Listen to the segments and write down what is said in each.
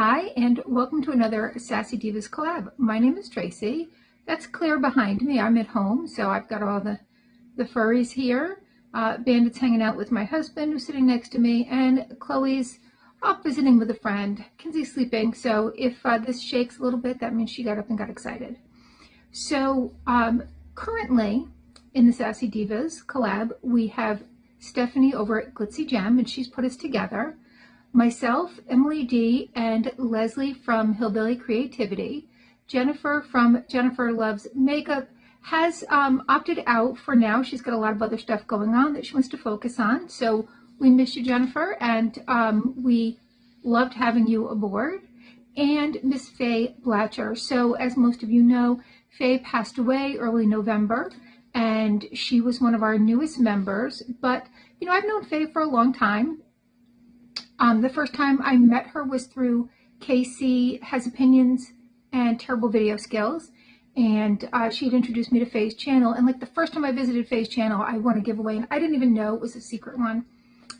Hi, and welcome to another Sassy Divas collab. My name is Tracy. That's Claire behind me. I'm at home, so I've got all the furries here. Bandit's hanging out with my husband, who's sitting next to me, and Chloe's off visiting with a friend. Kinsey's sleeping, so if this shakes a little bit, that means she got up and got excited. So currently, in the Sassy Divas collab, we have Stephanie over at Glitzy Gem, and she's put us together. Myself, Emily D, and Leslie from Hillbilly Creativity. Jennifer from Jennifer Loves Makeup has opted out for now. She's got a lot of other stuff going on that she wants to focus on. So we miss you, Jennifer, and we loved having you aboard. And Miss Faye Blatcher. So as most of you know, Faye passed away early November, and she was one of our newest members. But, you know, I've known Faye for a long time. The first time I met her was through Casey Has Opinions and Terrible Video Skills, and she had introduced me to Faye's channel. And like the first time I visited Faye's channel, I won a giveaway, and I didn't even know it was a secret one.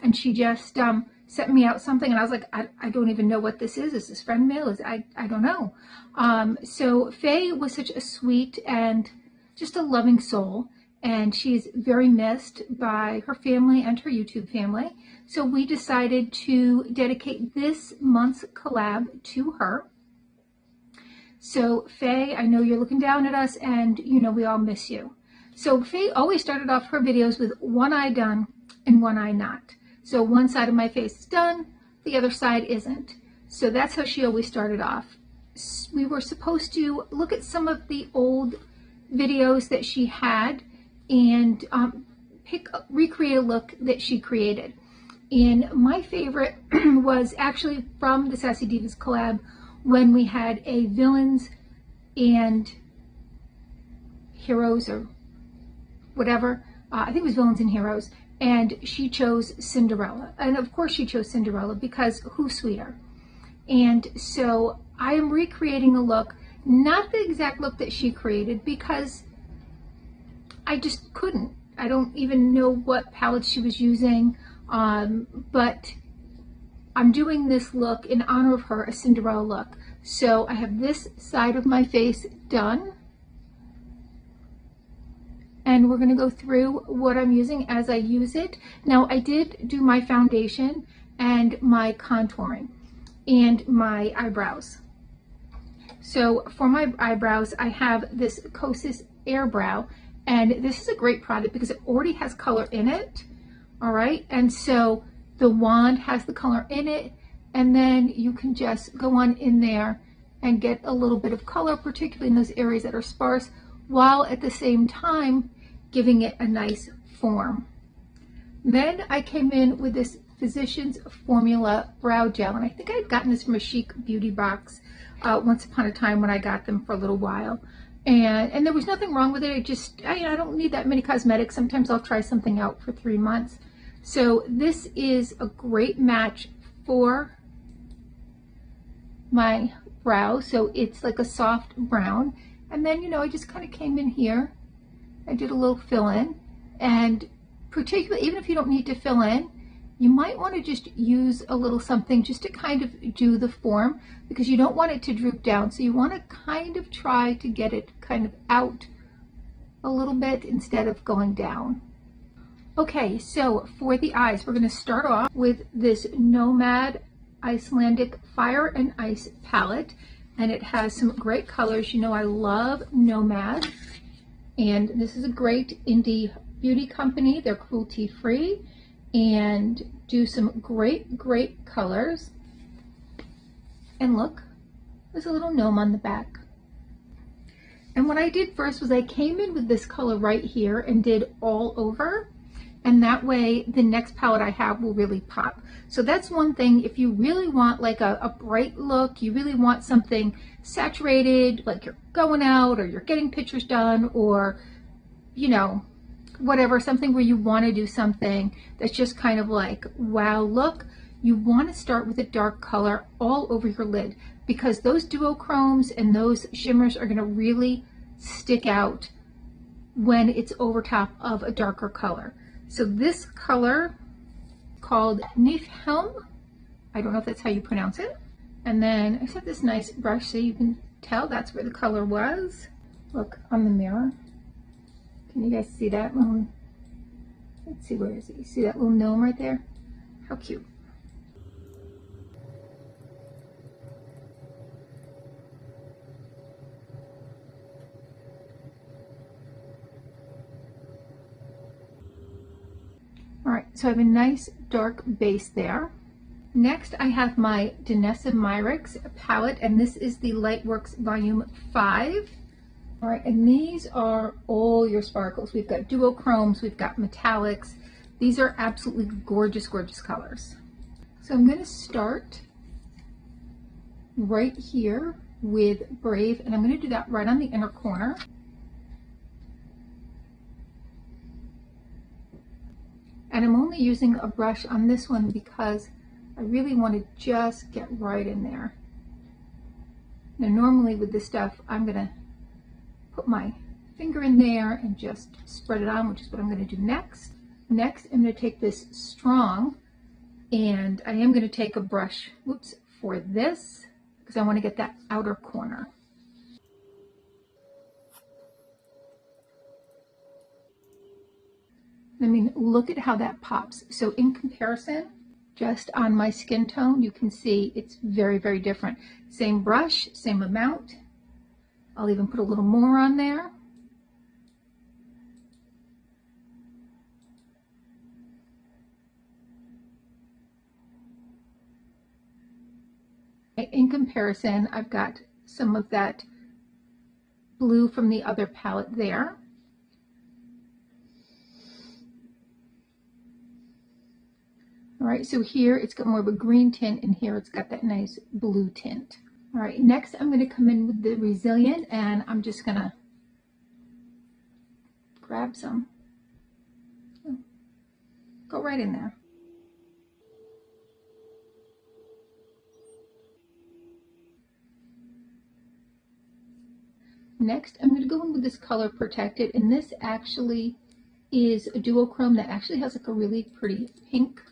And she just sent me out something, and I was like, I don't even know what this is. Is this friend mail? I don't know. So Faye was such a sweet and just a loving soul. And she's very missed by her family and her YouTube family. So we decided to dedicate this month's collab to her. So Faye, I know you're looking down at us, and you know we all miss you. So Faye always started off her videos with one eye done and one eye not. So one side of my face is done, the other side isn't. So that's how she always started off. We were supposed to look at some of the old videos that she had and recreate a look that she created. And my favorite was actually from the Sassy Divas collab when we had a villains and heroes or whatever. I think it was villains and heroes. And she chose Cinderella. And of course she chose Cinderella because who's sweeter? And so I am recreating a look, not the exact look that she created because I just couldn't. I don't even know what palette she was using, but I'm doing this look in honor of her, a Cinderella look. So I have this side of my face done, and we're going to go through what I'm using as I use it. Now, I did do my foundation and my contouring and my eyebrows. So for my eyebrows, I have this Kosas Air Brow. And this is a great product because it already has color in it, all right? And so the wand has the color in it, and then you can just go on in there and get a little bit of color, particularly in those areas that are sparse, while at the same time giving it a nice form. Then I came in with this Physicians Formula Brow Gel, and I think I'd gotten this from a Chic beauty box once upon a time when I got them for a little while. And there was nothing wrong with it. I don't need that many cosmetics. Sometimes I'll try something out for 3 months. So this is a great match for my brow. So it's like a soft brown. And then, you know, I just kind of came in here. I did a little fill in. And particularly, even if you don't need to fill in, you might want to just use a little something just to kind of do the form, because you don't want it to droop down. So you want to kind of try to get it kind of out a little bit instead of going down. Okay, so for the eyes, we're going to start off with this Nomad Icelandic Fire and Ice palette. And it has some great colors. You know, I love Nomad. And this is a great indie beauty company. They're cruelty-free and do some great colors. And look, there's a little gnome on the back. And what I did first was I came in with this color right here and did all over, and that way the next palette I have will really pop. So that's one thing. If you really want like a bright look, you really want something saturated, like you're going out or you're getting pictures done, or you know, whatever, something where you want to do something that's just kind of like wow look, you want to start with a dark color all over your lid, because those duochromes and those shimmers are going to really stick out when it's over top of a darker color. So this color called Niflheim, I don't know if that's how you pronounce it, And then I set this nice brush so you can tell that's where the color was. Look on the mirror. Can you guys see that little, let's see, where is it? You see that little gnome right there? How cute. All right, so I have a nice dark base there. Next, I have my Danessa Myricks palette, and this is the Lightworks Volume 5. All right, and these are all your sparkles. We've got duochromes, we've got metallics. These are absolutely gorgeous, gorgeous colors. So I'm going to start right here with Brave, and I'm going to do that right on the inner corner. And I'm only using a brush on this one because I really want to just get right in there. Now normally with this stuff, I'm going to put my finger in there and just spread it on, which is what I'm going to do next. Next, I'm going to take this strong, and I am going to take a brush, whoops, for this, because I want to get that outer corner. I mean, look at how that pops. So in comparison, just on my skin tone, you can see it's very, very different. Same brush, same amount. I'll even put a little more on there. In comparison, I've got some of that blue from the other palette there. All right, so here it's got more of a green tint, and here it's got that nice blue tint. All right, next I'm going to come in with the Resilient, and I'm just going to grab some. Go right in there. Next, I'm going to go in with this Color Protected, and this actually is a duochrome that actually has like a really pretty pink.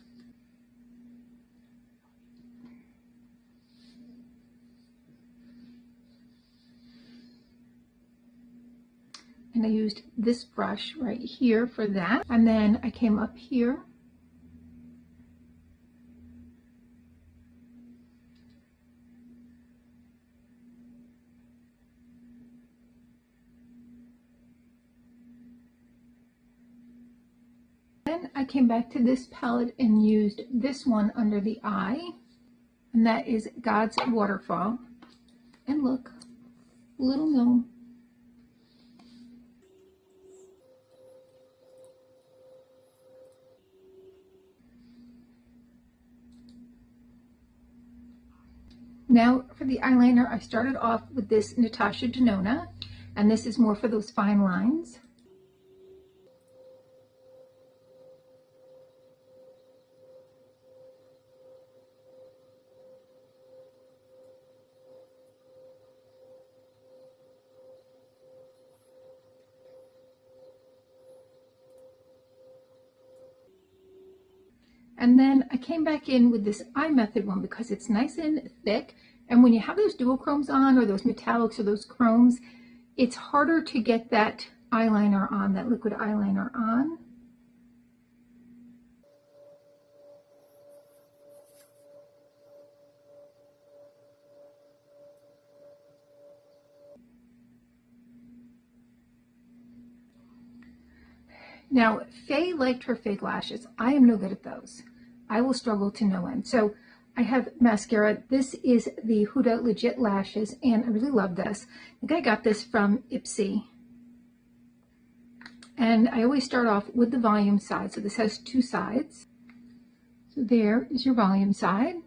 And I used this brush right here for that. And then I came up here. Then I came back to this palette and used this one under the eye. And that is God's Waterfall. And look, little gnome. Now for the eyeliner, I started off with this Natasha Denona, and this is more for those fine lines. And then I came back in with this Eye Method one because it's nice and thick. And when you have those duochromes on, or those metallics, or those chromes, it's harder to get that eyeliner on, that liquid eyeliner on. Now, Faye liked her fake lashes. I am no good at those. I will struggle to no end. So I have mascara. This is the Huda Legit Lashes, and I really love this. I think I got this from Ipsy. And I always start off with the volume side. So this has two sides. So there is your volume side.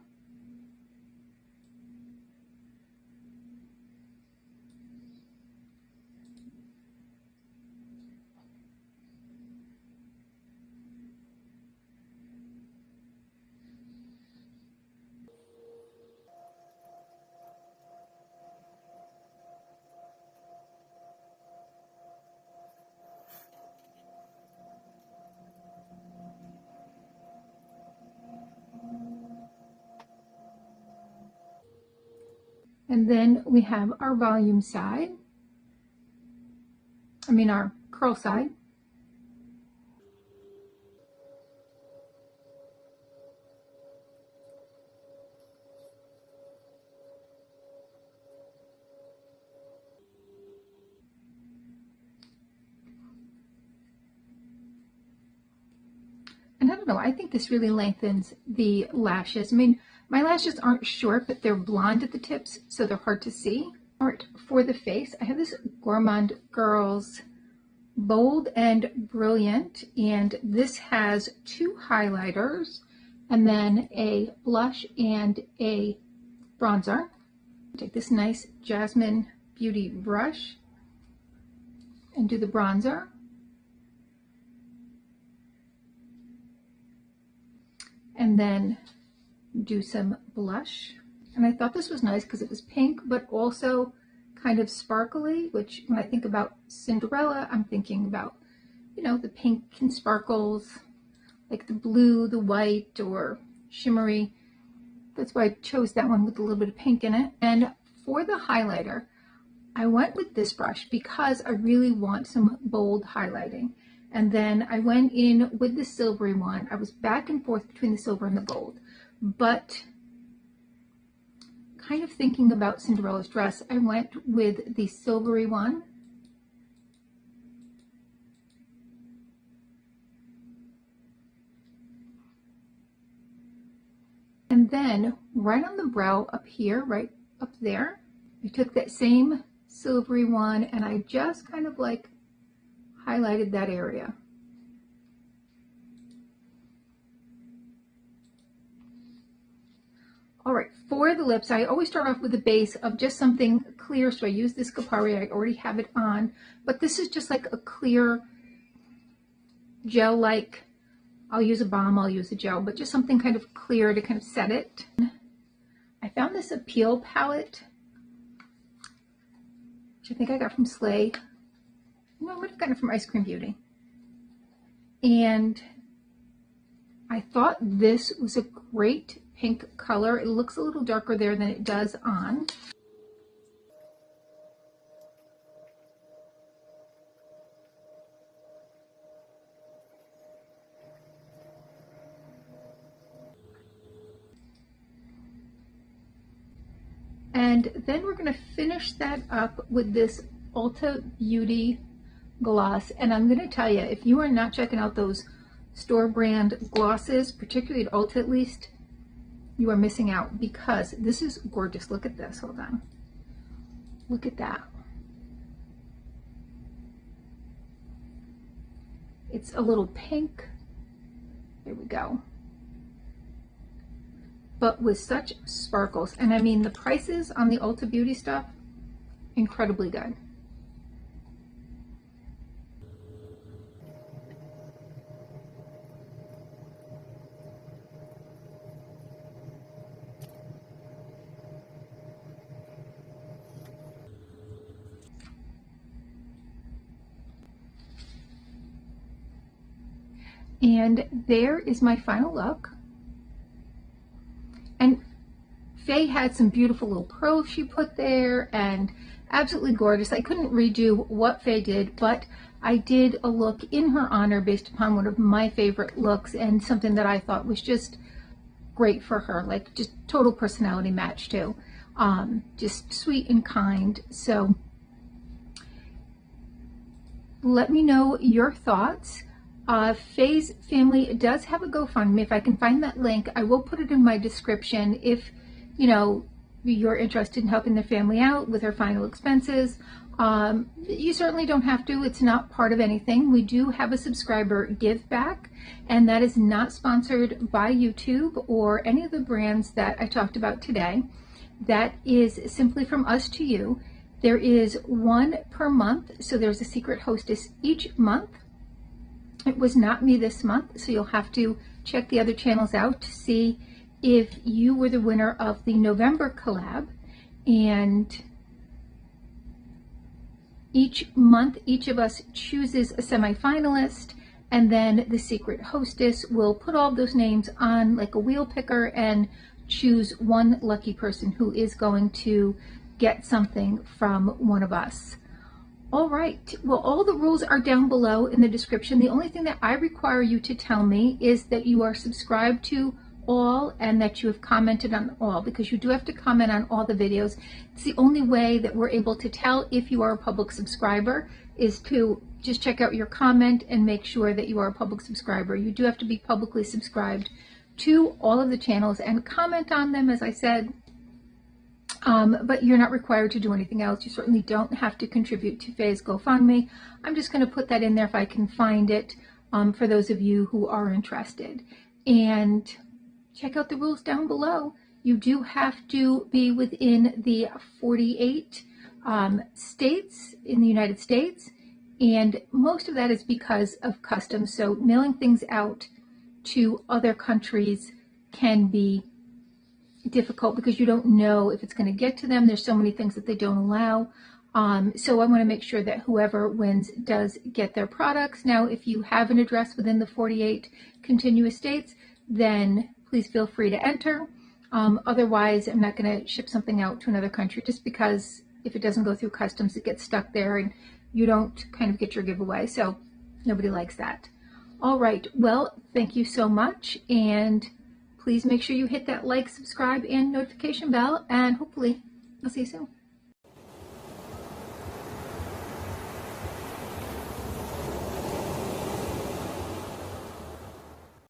And then we have our volume side, our curl side. And I don't know, I think this really lengthens the lashes. My lashes aren't short, but they're blonde at the tips, so they're hard to see. All right, for the face, I have this Gourmand Girls Bold and Brilliant, and this has 2 highlighters and then a blush and a bronzer. Take this nice Jasmine Beauty brush and do the bronzer. And then do some blush. And I thought this was nice because it was pink, but also kind of sparkly, which when I think about Cinderella, I'm thinking about, the pink and sparkles, like the blue, the white, or shimmery. That's why I chose that one with a little bit of pink in it. And for the highlighter, I went with this brush because I really want some bold highlighting. And then I went in with the silvery one. I was back and forth between the silver and the gold, but kind of thinking about Cinderella's dress, I went with the silvery one. And then right on the brow up here, right up there, I took that same silvery one and I just kind of like highlighted that area. All right, for the lips, I always start off with a base of just something clear. So I use this Kapari, I already have it on, but this is just like a clear gel-like, I'll use a balm, I'll use a gel, but just something kind of clear to kind of set it. I found this Appeal palette, which I think I got from Slay. No, I would have gotten it from Ice Cream Beauty. And I thought this was a great pink color. It looks a little darker there than it does on. And then we're going to finish that up with this Ulta Beauty gloss. And I'm going to tell you, if you are not checking out those store brand glosses, particularly at Ulta at least, you are missing out because this is gorgeous. Look at this. Hold on. Look at that. It's a little pink. There we go. But with such sparkles. And the prices on the Ulta Beauty stuff, incredibly good. And there is my final look. And Faye had some beautiful little pearls she put there and absolutely gorgeous. I couldn't redo what Faye did, but I did a look in her honor based upon one of my favorite looks and something that I thought was just great for her, like just total personality match too. Just sweet and kind. So let me know your thoughts. Faye's family does have a GoFundMe. If I can find that link, I will put it in my description if, you're interested in helping their family out with their final expenses. You certainly don't have to. It's not part of anything. We do have a subscriber give back, and that is not sponsored by YouTube or any of the brands that I talked about today. That is simply from us to you. There is one per month, so there's a secret hostess each month. It was not me this month, so you'll have to check the other channels out to see if you were the winner of the November collab. And each month, each of us chooses a semifinalist, and then the secret hostess will put all of those names on like a wheel picker and choose one lucky person who is going to get something from one of us. All right, well, all the rules are down below in the description. The only thing that I require you to tell me is that you are subscribed to all and that you have commented on all, because you do have to comment on all the videos. It's the only way that we're able to tell if you are a public subscriber, is to just check out your comment and make sure that you are a public subscriber. You do have to be publicly subscribed to all of the channels and comment on them, as I said. But you're not required to do anything else. You certainly don't have to contribute to Faye's GoFundMe. I'm just going to put that in there if I can find it, for those of you who are interested. And check out the rules down below. You do have to be within the 48 states in the United States, and most of that is because of customs. So mailing things out to other countries can be difficult because you don't know if it's going to get to them. There's so many things that they don't allow. So I want to make sure that whoever wins does get their products. Now, if you have an address within the 48 continuous states, then please feel free to enter. Otherwise, I'm not going to ship something out to another country, just because if it doesn't go through customs, it gets stuck there and you don't kind of get your giveaway. So nobody likes that. All right. Well, thank you so much. And please make sure you hit that like, subscribe, and notification bell. And hopefully I'll see you soon.